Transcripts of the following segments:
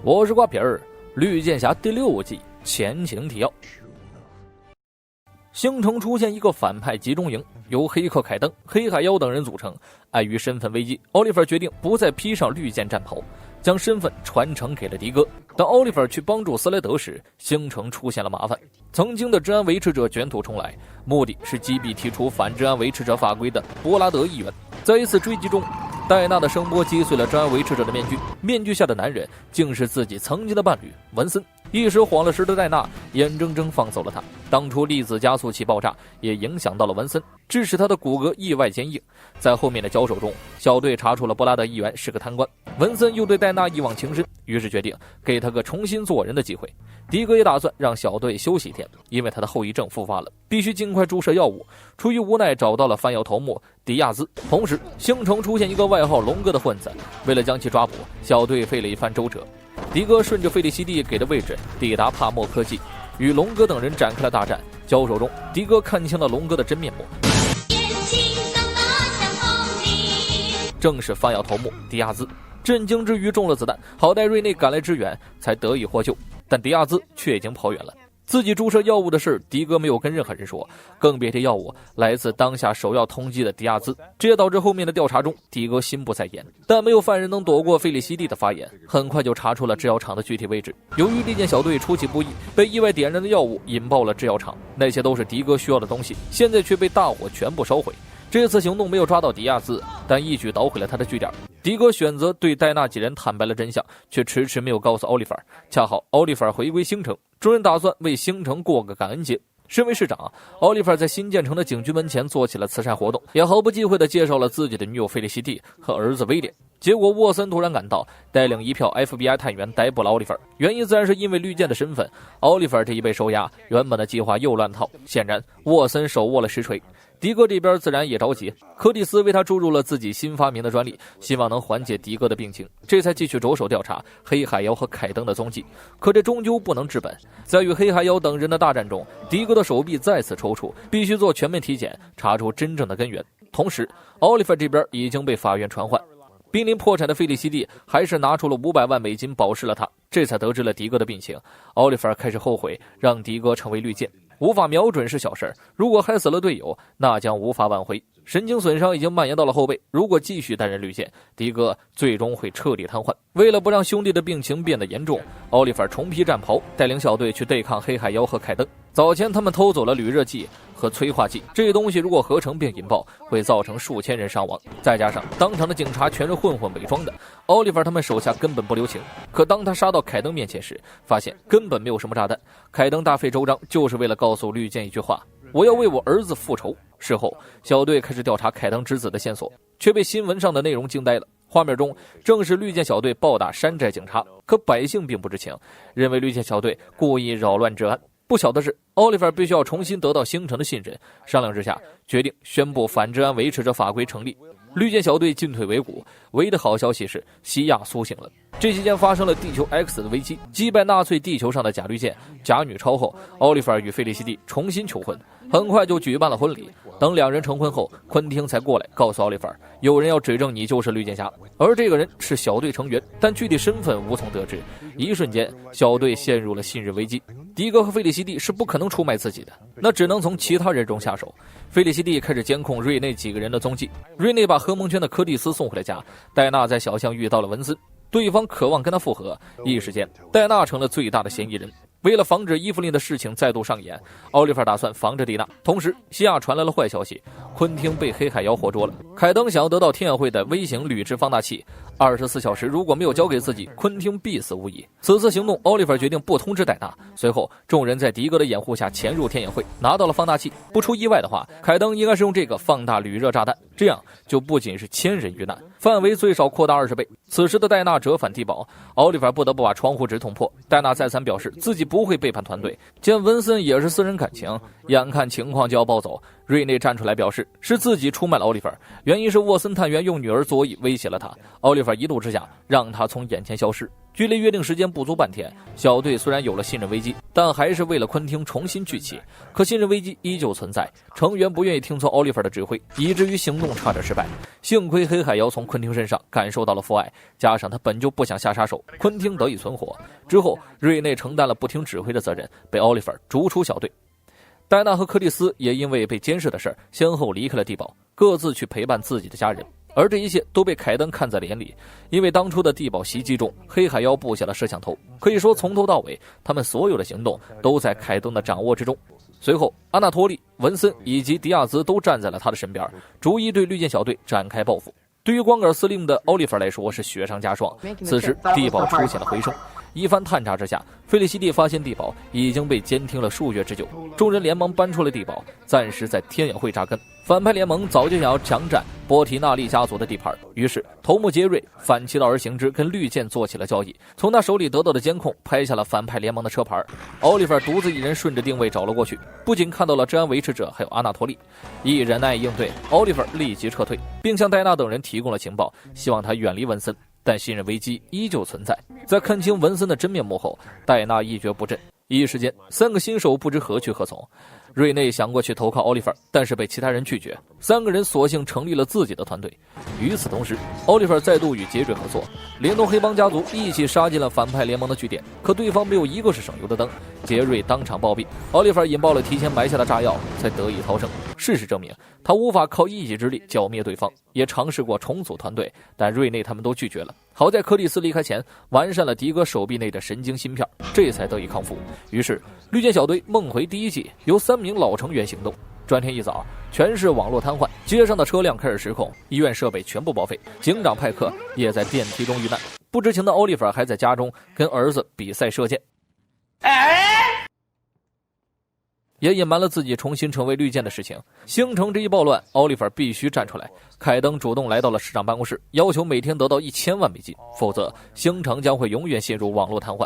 我是瓜皮儿，绿箭侠第6季前情提要。星城出现一个反派集中营，由黑客凯登、黑海妖等人组成。碍于身份危机，奥利弗决定不再披上绿箭战袍，将身份传承给了迪哥。当奥利弗去帮助斯莱德时，星城出现了麻烦。曾经的治安维持者卷土重来，目的是击毙提出反治安维持者法规的波拉德议员。在一次追击中，戴娜的声波击碎了治安维持者的面具，面具下的男人竟是自己曾经的伴侣文森。一时晃了神的戴娜眼睁睁放走了他。当初粒子加速器爆炸也影响到了文森，致使他的骨骼意外坚硬。在后面的交手中，小队查出了布拉德议员是个贪官，文森又对戴娜一往情深，于是决定给他个重新做人的机会。迪哥也打算让小队休息一天，因为他的后遗症复发了，必须尽快注射药物。出于无奈，找到了贩药头目迪亚兹。同时，星城出现一个外号龙哥的混子，为了将其抓捕，小队费了一番周折。迪哥顺着费利西蒂给的位置抵达帕莫科技，与龙哥等人展开了大战。交手中，迪哥看清了龙哥的真面目，正是贩药头目迪亚兹。震惊之余中了子弹，好在瑞内赶来支援，才得以获救。但迪亚兹却已经跑远了。自己注射药物的事，迪哥没有跟任何人说，更别提药物来自当下首要通缉的迪亚兹。这也导致后面的调查中，迪哥心不在焉。但没有犯人能躲过费利西蒂的发言，很快就查出了制药厂的具体位置。由于利剑小队出其不意，被意外点燃的药物引爆了制药厂，那些都是迪哥需要的东西，现在却被大火全部烧毁。这次行动没有抓到迪亚兹，但一举捣毁了他的据点。迪哥选择对戴娜几人坦白了真相，却迟迟没有告诉奥利弗。恰好奥利弗回归星城，众人打算为星城过个感恩节。身为市长，奥利弗在新建成的警局门前做起了慈善活动，也毫不忌讳地介绍了自己的女友费利西蒂和儿子威廉。结果沃森突然赶到，带领一票 FBI 探员逮捕了奥利弗，原因自然是因为绿箭的身份。奥利弗这一被收押，原本的计划又乱套，显然沃森手握了实锤。迪哥这边自然也着急，柯蒂斯为他注入了自己新发明的专利，希望能缓解迪哥的病情，这才继续着手调查黑海妖和凯登的踪迹。可这终究不能治本，在与黑海妖等人的大战中，迪哥的手臂再次抽搐，必须做全面体检，查出真正的根源。同时，奥利弗这边已经被法院传唤，濒临破产的费利西蒂还是拿出了500万美金保释了他，这才得知了迪哥的病情。奥利弗开始后悔让迪哥成为绿箭，无法瞄准是小事，如果害死了队友，那将无法挽回。神经损伤已经蔓延到了后背，如果继续担任绿箭，迪哥最终会彻底瘫痪。为了不让兄弟的病情变得严重，奥利弗重披战袍，带领小队去对抗黑海妖和凯登。早前他们偷走了铝热剂和催化剂，这些东西如果合成并引爆，会造成数千人伤亡。再加上当场的警察全是混混伪装的，奥利弗他们手下根本不留情。可当他杀到凯登面前时，发现根本没有什么炸弹。凯登大费周章，就是为了告诉绿箭一句话：我要为我儿子复仇。事后，小队开始调查凯登之子的线索，却被新闻上的内容惊呆了。画面中正是绿箭小队暴打山寨警察，可百姓并不知情，认为绿箭小队故意扰乱治安。不巧的是，奥利弗必须要重新得到星城的信任，商量之下，决定宣布反治安维持者法规成立。绿箭小队进退维谷，唯一的好消息是西亚苏醒了。这期间发生了地球 X 的危机，击败纳粹地球上的假绿箭、假女超后，奥利弗与费利西蒂重新求婚，很快就举办了婚礼。等两人成婚后，昆汀才过来告诉奥利弗，有人要指证你就是绿箭侠，而这个人是小队成员，但具体身份无从得知。一瞬间，小队陷入了信任危机。迪哥和费利西蒂是不可能出卖自己的，那只能从其他人中下手。费利西蒂开始监控瑞内几个人的踪迹，瑞内把合盟圈的柯蒂斯送回了家，戴娜在小巷遇到了文森，对方渴望跟他复合，一时间戴娜成了最大的嫌疑人。为了防止伊芙琳的事情再度上演，奥利弗打算防着蒂娜。同时，西亚传来了坏消息，昆汀被黑海妖活捉了。凯登想要得到天眼会的微型铝制放大器，24小时如果没有交给自己，昆汀必死无疑。此次行动，奥利弗决定不通知戴娜。随后，众人在迪哥的掩护下潜入天眼会，拿到了放大器。不出意外的话，凯登应该是用这个放大铝热炸弹，这样就不仅是1000人遇难，范围最少扩大20倍。此时的戴娜折返地堡，奥利弗不得不把窗户纸捅破。戴娜再三表示自己不会背叛团队，见文森也是私人感情，眼看情况就要暴走，瑞内站出来表示是自己出卖了奥利弗，原因是沃森探员用女儿作揖威胁了他，奥利弗一怒之下让他从眼前消失。距离约定时间不足半天，小队虽然有了信任危机，但还是为了昆汀重新聚齐。可信任危机依旧存在，成员不愿意听从奥利弗的指挥，以至于行动差点失败。幸亏黑海妖从昆汀身上感受到了父爱，加上他本就不想下杀手，昆汀得以存活。之后，瑞内承担了不听指挥的责任，被奥利弗逐出小队。戴娜和柯蒂斯也因为被监视的事先后离开了地堡，各自去陪伴自己的家人。而这一切都被凯登看在了眼里，因为当初的地堡袭击中，黑海妖布下了摄像头，可以说从头到尾，他们所有的行动都在凯登的掌握之中。随后，阿纳托利、文森以及迪亚兹都站在了他的身边，逐一对绿箭小队展开报复。对于光杆司令的奥利弗来说是雪上加霜。此时，地堡出现了回声。一番探查之下，费利西蒂发现地堡已经被监听了数月之久，众人连忙搬出了地堡，暂时在天眼会扎根。反派联盟早就想要强占波提纳利家族的地盘，于是头目杰瑞反其道而行之，跟绿箭做起了交易，从他手里得到的监控拍下了反派联盟的车牌。奥利弗独自一人顺着定位找了过去，不仅看到了治安维持者还有阿纳托利，以忍耐应对，奥利弗立即撤退，并向戴娜等人提供了情报，希望他远离文森。但信任危机依旧存在，在看清文森的真面目后，戴娜一蹶不振。一时间，3个新手不知何去何从。瑞内想过去投靠奥利弗，但是被其他人拒绝，3个人索性成立了自己的团队。与此同时，奥利弗再度与杰瑞合作，连同黑帮家族一起杀进了反派联盟的据点，可对方没有一个是省油的灯，杰瑞当场暴毙，奥利弗引爆了提前埋下的炸药，才得以逃生。事实证明，他无法靠一己之力剿灭对方，也尝试过重组团队，但瑞内他们都拒绝了。好在柯蒂斯离开前完善了迪哥手臂内的神经芯片，这才得以康复。于是绿箭小队梦回第1季，由3名老成员行动。转天一早，全市网络瘫痪，街上的车辆开始失控，医院设备全部报废，警长派克也在电梯中遇难。不知情的奥利弗还在家中跟儿子比赛射箭，也隐瞒了自己重新成为绿箭的事情。星城这一暴乱，奥利弗必须站出来。凯登主动来到了市长办公室，要求每天得到1000万美金，否则星城将会永远陷入网络瘫痪。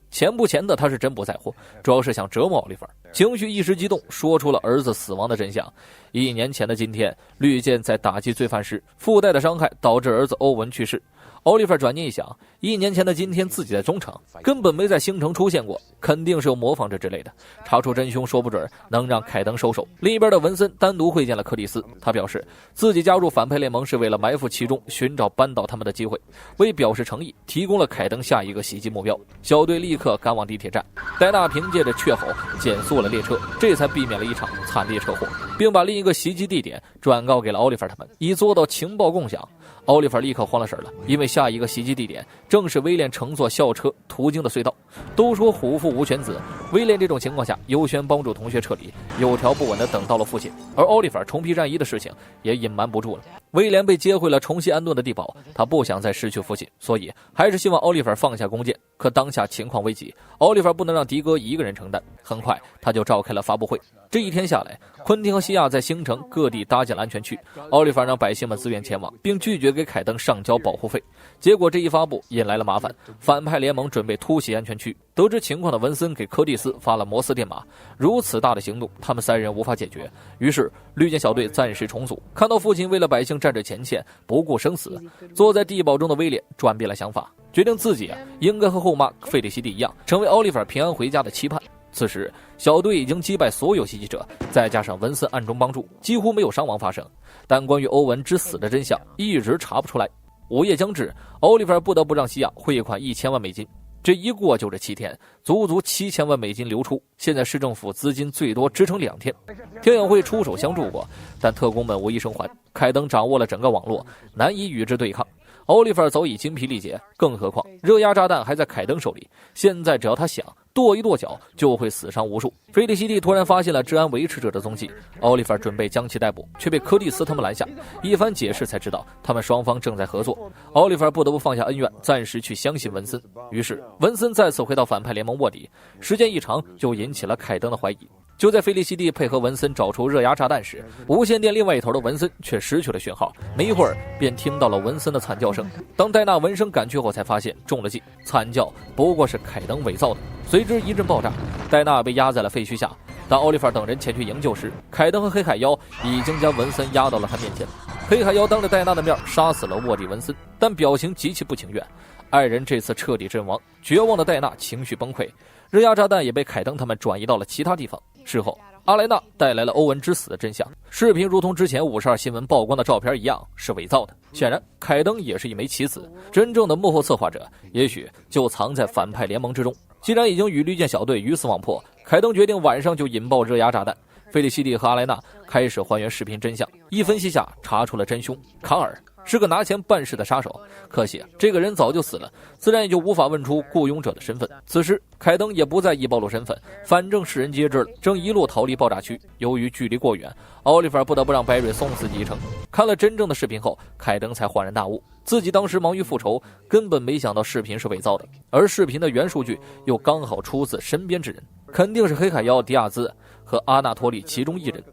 钱不钱的他是真不在乎，主要是想折磨奥利弗。情绪一时激动，说出了儿子死亡的真相。1年前的今天，绿箭在打击罪犯时附带的伤害导致儿子欧文去世。奥利弗转念一想，1年前的今天自己在中城，根本没在星城出现过，肯定是有模仿者之类的。查出真凶说不准能让凯登收手。另一边的文森单独会见了柯蒂斯，他表示自己加入反派联盟是为了埋伏其中，寻找扳倒他们的机会。为表示诚意，提供了凯登下一个袭击目标。小队立刻赶往地铁站，戴娜凭借着雀吼减速了列车，这才避免了一场惨烈车祸，并把另一个袭击地点转告给了奥利弗他们，以做到情报共享。奥利弗立刻慌了神了，因为下一个袭击地点正是威廉乘坐校车途经的隧道。都说虎父无犬子，威廉这种情况下优先帮助同学撤离，有条不紊地等到了父亲。而奥利弗重披战衣的事情也隐瞒不住了。威廉被接回了重新安顿的地堡，他不想再失去父亲，所以还是希望奥利弗放下弓箭。可当下情况危急，奥利弗不能让迪哥一个人承担。很快他就召开了发布会。这一天下来，昆汀和西亚在星城各地搭建了安全区，奥利弗让百姓们自愿前往，并拒绝给凯登上交保护费。结果这一发布引来了麻烦，反派联盟准备突袭安全区。得知情况的文森给柯蒂斯发了摩斯电码，如此大的行动他们3人无法解决，于是绿箭小队暂时重组。看到父亲为了百姓战至前线，不顾生死，坐在地堡中的威廉转变了想法，决定自己应该和后妈费利西蒂一样，成为奥利弗平安回家的期盼。此时小队已经击败所有袭击者，再加上文森暗中帮助，几乎没有伤亡发生。但关于欧文之死的真相一直查不出来。午夜将至，奥利弗不得不让西亚汇款1000万美金。这一过就这7天，足足7000万美金流出。现在市政府资金最多支撑2天。天眼会出手相助过，但特工们无一生还。凯登掌握了整个网络，难以与之对抗。奥利弗早已筋疲力竭，更何况热压炸弹还在凯登手里，现在只要他想跺一跺脚，就会死伤无数。菲利西蒂突然发现了治安维持者的踪迹，奥利弗准备将其逮捕，却被柯蒂斯他们拦下。一番解释才知道，他们双方正在合作。奥利弗不得不放下恩怨，暂时去相信文森。于是文森再次回到反派联盟卧底，时间一长就引起了凯登的怀疑。就在菲利西蒂配合文森找出热压炸弹时，无线电另外一头的文森却失去了讯号，没一会儿便听到了文森的惨叫声。当戴娜闻声赶去后，才发现中了计，惨叫不过是凯登伪造的。随之一阵爆炸，戴娜被压在了废墟下。当奥利弗等人前去营救时，凯登和黑海妖已经将文森压到了他面前。黑海妖当着戴娜的面杀死了卧底文森，但表情极其不情愿。爱人这次彻底阵亡，绝望的戴娜情绪崩溃，热压炸弹也被凯登他们转移到了其他地方。事后，阿莱娜带来了欧文之死的真相。视频如同之前52新闻曝光的照片一样是伪造的。显然，凯登也是一枚棋子，真正的幕后策划者也许就藏在反派联盟之中。既然已经与绿箭小队鱼死网破，凯登决定晚上就引爆热压炸弹。费利西蒂和阿莱娜开始还原视频真相，一分析下查出了真凶卡尔是个拿钱办事的杀手，可惜这个人早就死了，自然也就无法问出雇佣者的身份。此时凯登也不在意暴露身份，反正世人皆知了，正一路逃离爆炸区。由于距离过远，奥利弗不得不让白瑞送自己一程。看了真正的视频后，凯登才恍然大悟，自己当时忙于复仇，根本没想到视频是伪造的，而视频的原数据又刚好出自身边之人，肯定是黑海妖迪亚兹和阿纳托利其中一人。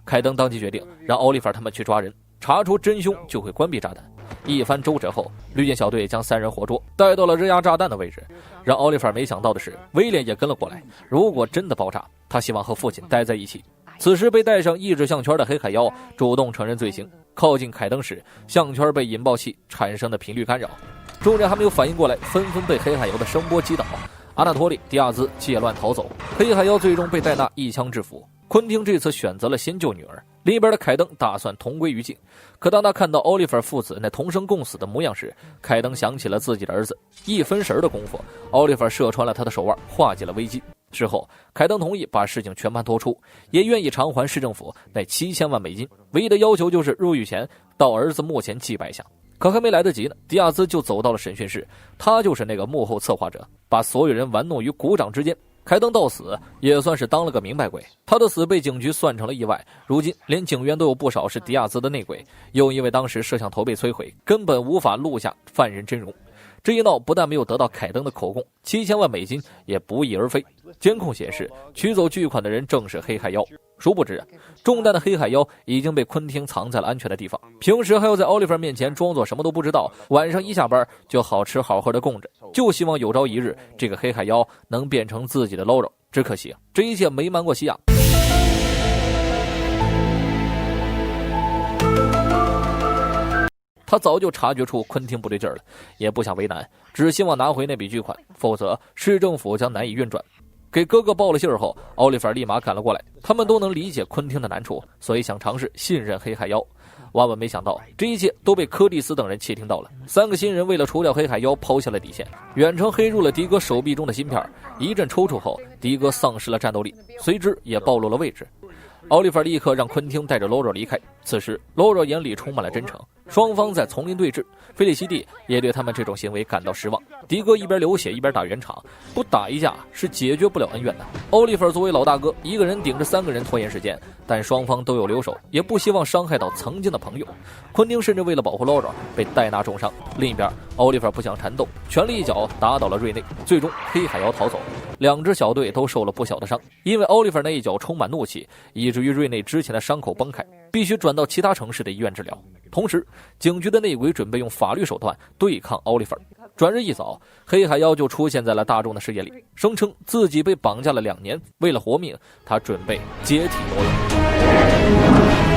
凯登当即决定让奥利弗他们去抓人，查出真凶就会关闭炸弹。一番周折后，绿箭小队将3人活捉带到了热压炸弹的位置。让奥利弗没想到的是，威廉也跟了过来。如果真的爆炸，他希望和父亲待在一起。此时被带上意志项圈的黑海妖主动承认罪行，靠近凯登时，项圈被引爆器产生的频率干扰，众人还没有反应过来，纷纷被黑海妖的声波击倒。阿纳托利、迪亚兹借乱逃走，黑海妖最终被戴娜一枪制服。昆汀这次选择了先救女儿，另一边的凯登打算同归于尽。可当他看到奥利弗父子那同生共死的模样时，凯登想起了自己的儿子。一分神的功夫，奥利弗射穿了他的手腕，化解了危机。事后，凯登同意把事情全盘托出，也愿意偿还市政府那7000万美金，唯一的要求就是入狱前到儿子墓前祭拜一下。可还没来得及呢，迪亚兹就走到了审讯室，他就是那个幕后策划者，把所有人玩弄于股掌之间。凯登到死也算是当了个明白鬼，他的死被警局算成了意外，如今连警员都有不少是迪亚兹的内鬼，又因为当时摄像头被摧毁，根本无法录下犯人真容。这一闹不但没有得到凯登的口供，7000万美金也不翼而飞。监控显示，取走巨款的人正是黑海妖。殊不知，中弹的黑海妖已经被昆汀藏在了安全的地方，平时还要在奥利弗面前装作什么都不知道，晚上一下班就好吃好喝的供着，就希望有朝一日这个黑海妖能变成自己的喽肉。只可惜这一切没瞒过西亚。他早就察觉出昆汀不对劲儿了，也不想为难，只希望拿回那笔巨款，否则市政府将难以运转。给哥哥报了信后，奥利弗立马赶了过来。他们都能理解昆汀的难处，所以想尝试信任黑海妖。万万没想到，这一切都被柯蒂斯等人窃听到了。3个新人为了除掉黑海妖，抛下了底线，远程黑入了迪哥手臂中的芯片。一阵抽搐后，迪哥丧失了战斗力，随之也暴露了位置。奥利弗立刻让昆汀带着罗罗离开。此时，罗罗眼里充满了真诚。双方在丛林对峙，菲利西蒂也对他们这种行为感到失望。迪哥一边流血一边打圆场，不打一架是解决不了恩怨的。奥利弗作为老大哥，一个人顶着3个人拖延时间，但双方都有留守，也不希望伤害到曾经的朋友。昆汀甚至为了保护罗罗，被戴娜重伤。另一边，奥利弗不想缠斗，全力一脚打倒了瑞内，最终黑海妖逃走。2支小队都受了不小的伤，因为奥利弗那一脚充满怒气，以至于瑞内之前的伤口崩开，必须转到其他城市的医院治疗。同时，警局的内鬼准备用法律手段对抗奥利弗。转日一早，黑海妖就出现在了大众的视野里，声称自己被绑架了2年，为了活命，他准备解体罗罗。